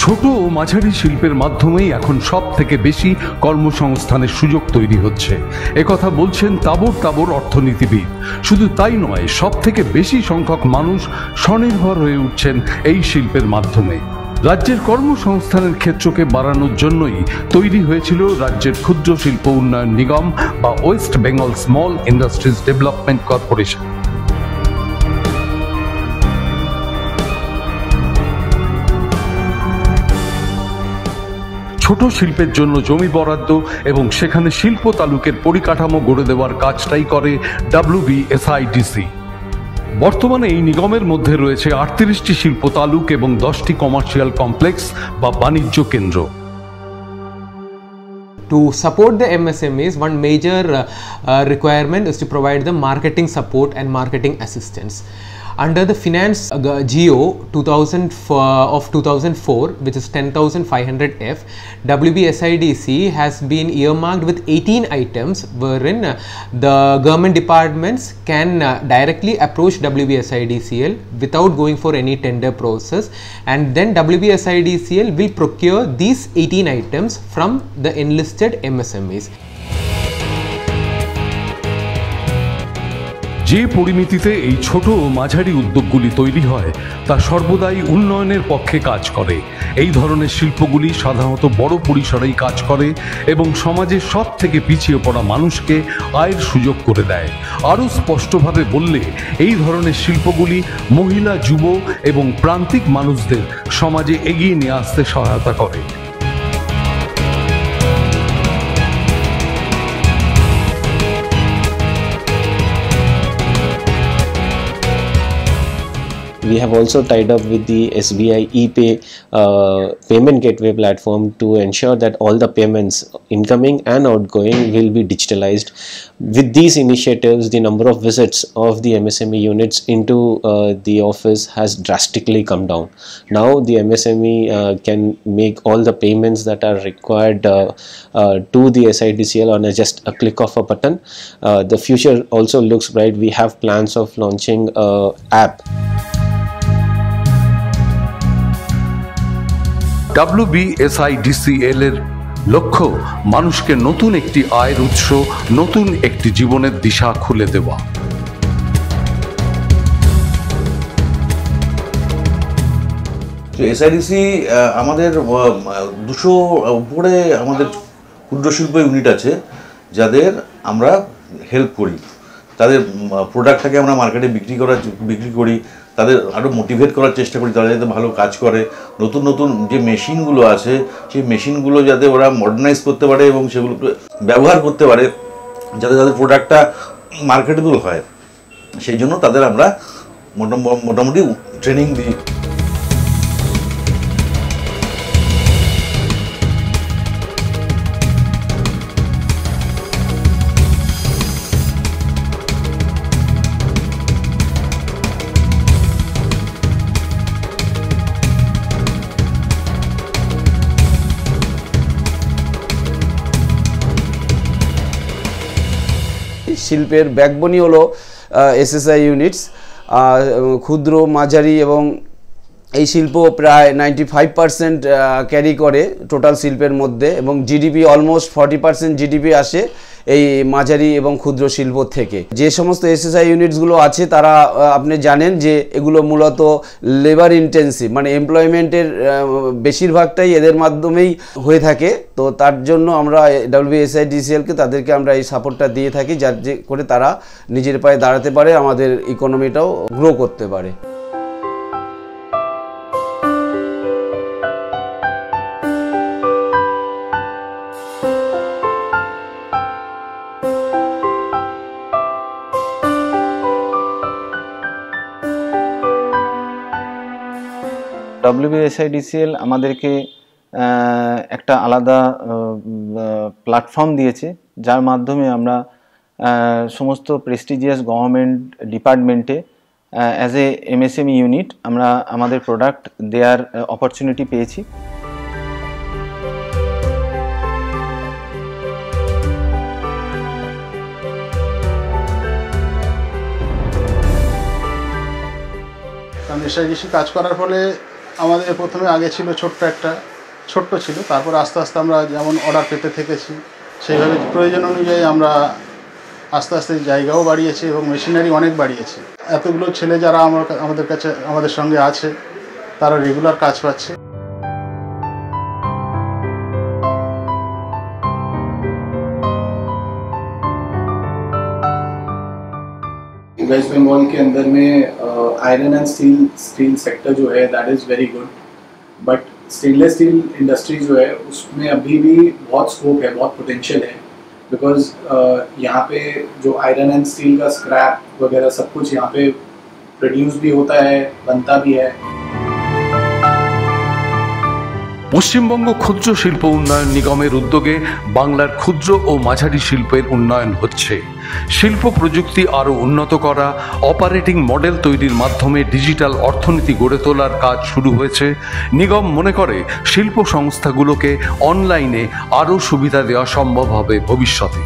ছোট ও মাঝারি শিল্পের মাধ্যমেই এখন সব থেকে বেশি কর্মসংস্থানের সুযোগ তৈরি হচ্ছে, একথা বলছেন তাবড় তাবড় অর্থনীতিবিদ। শুধু তাই নয়, সব থেকে বেশি সংখ্যক মানুষ স্বনির্ভর হয়ে উঠছেন এই শিল্পের মাধ্যমে। রাজ্যের কর্মসংস্থানের ক্ষেত্রকে বাড়ানোর জন্যই তৈরি হয়েছিল রাজ্যের ক্ষুদ্র শিল্প উন্নয়ন নিগম বা West Bengal small industries development corporation. ছোট শিল্পের জন্য জমি বরাদ্দ এবং সেখানে শিল্প তালুকের পরিকাঠামো গড়ে দেওয়ার কাজটাই করে WBSIDC। বর্তমানে এই নিগমের মধ্যে রয়েছে 38টি শিল্প তালুক এবং 10টি কমার্শিয়াল কমপ্লেক্স বা বাণিজ্য কেন্দ্র। To support the MSMEs, one major requirement is to provide them marketing support and marketing assistance. Under the Finance GO 2004, which is 10,500F, WBSIDC has been earmarked with 18 items wherein the government departments can directly approach WBSIDCL without going for any tender process, and then WBSIDCL will procure these 18 items from the enlisted MSMEs. যে পরিমিতিতে এই ছোট ও মাঝারি উদ্যোগগুলি তৈরি হয় তা সর্বদাই উন্নয়নের পক্ষে কাজ করে। এই ধরনের শিল্পগুলি সাধারণত বড় পরিসরেই কাজ করে এবং সমাজের সব থেকে পিছিয়ে পড়া মানুষকে আয়ের সুযোগ করে দেয়। আরও স্পষ্টভাবে বললে, এই ধরনের শিল্পগুলি মহিলা, যুব এবং প্রান্তিক মানুষদের সমাজে এগিয়ে নিয়ে আসতে সহায়তা করে। We have also tied up with the SBI ePay payment gateway platform to ensure that all the payments, incoming and outgoing, will be digitalized. With these initiatives, the number of visits of the MSME units into the office has drastically come down. Now the MSME can make all the payments that are required to the SIDCL on just a click of a button. The future also looks bright. We have plans of launching an app. WBSIDCL এর লক্ষ্য মানুষকে নতুন একটি আয়ের উৎস, নতুন একটি জীবনের দিশা খুলে দেওয়া। SIDC আমাদের 200 উপরে আমাদের ক্ষুদ্র শিল্প ইউনিট আছে, যাদের আমরা হেল্প করি। তাদের প্রোডাক্টটাকে আমরা মার্কেটে বিক্রি করি, তাদের আরও মোটিভেট করার চেষ্টা করি তারা যাতে ভালো কাজ করে। নতুন নতুন যে মেশিনগুলো আছে সেই মেশিনগুলো যাতে ওরা মডার্নাইজ করতে পারে এবং সেগুলো ব্যবহার করতে পারে, যাতে তাদের প্রোডাক্টটা মার্কেটেবল হয়, সেই জন্য তাদের আমরা মোটামুটি ট্রেনিং দিই। শিল্পের ব্যাকবোনই হলো SSI ইউনিটস। ক্ষুদ্র, মাঝারি এবং এই শিল্প প্রায় 95% ক্যারি করে টোটাল শিল্পের মধ্যে, এবং জিডিপি অলমোস্ট 40% জিডিপি আসে এই মাঝারি এবং ক্ষুদ্র শিল্প থেকে। যে সমস্ত SSI ইউনিটসগুলো আছে তারা আপনি জানেন যে এগুলো মূলত লেবার ইন্টেন্সিভ, মানে এমপ্লয়মেন্টের বেশিরভাগটাই এদের মাধ্যমেই হয়ে থাকে। তো তার জন্য আমরা WBSIDCLকে তাদেরকে আমরা এই সাপোর্টটা দিয়ে থাকি, যাতে করে তারা নিজের পায়ে দাঁড়াতে পারে, আমাদের ইকোনমিটাও গ্রো করতে পারে। WBSIDCL আমাদেরকে একটা আলাদা প্ল্যাটফর্ম দিয়েছে, যার মাধ্যমে আমরা সমস্ত প্রেস্টিজিয়াস গভর্নমেন্ট ডিপার্টমেন্টে অ্যাজ এ MSME ইউনিট আমরা আমাদের প্রোডাক্ট দেওয়ার অপরচুনিটি পেয়েছি। SIDC কাজ করার ফলে আমাদের প্রথমে আগে ছিল ছোট্ট ছিল, তারপর আস্তে আস্তে আমরা যেমন অর্ডার পেতে থেকেছি, সেইভাবে প্রয়োজন অনুযায়ী আমরা আস্তে আস্তে জায়গাও বাড়িয়েছি এবং মেশিনারি অনেক বাড়িয়েছি। এতগুলো ছেলে যারা আমাদের সঙ্গে আছে তারা রেগুলার কাজ পাচ্ছে। वेस्ट बंगाल के अंदर में आयरन एंड स्टील सेक्टर जो है that is very good, but stainless steel industry जो है उसमें अभी भी बहुत स्कोप है, बहुत पोटेंशियल है, बिकॉज यहाँ पे जो आयरन एंड स्टील का स्क्रैप वगैरह सब कुछ यहाँ पे प्रोड्यूस भी होता है, बनता भी है। পশ্চিমবঙ্গ ক্ষুদ্র শিল্প উন্নয়ন নিগমের উদ্যোগে বাংলার ক্ষুদ্র ও মাঝারি শিল্পের উন্নয়ন হচ্ছে। শিল্প প্রযুক্তি আরও উন্নত করা, অপারেটিং মডেল তৈরির মাধ্যমে ডিজিটাল অর্থনীতি গড়ে তোলার কাজ শুরু হয়েছে। নিগম মনে করে শিল্প সংস্থাগুলোকে অনলাইনে আরও সুবিধা দেওয়া সম্ভব হবে ভবিষ্যতে।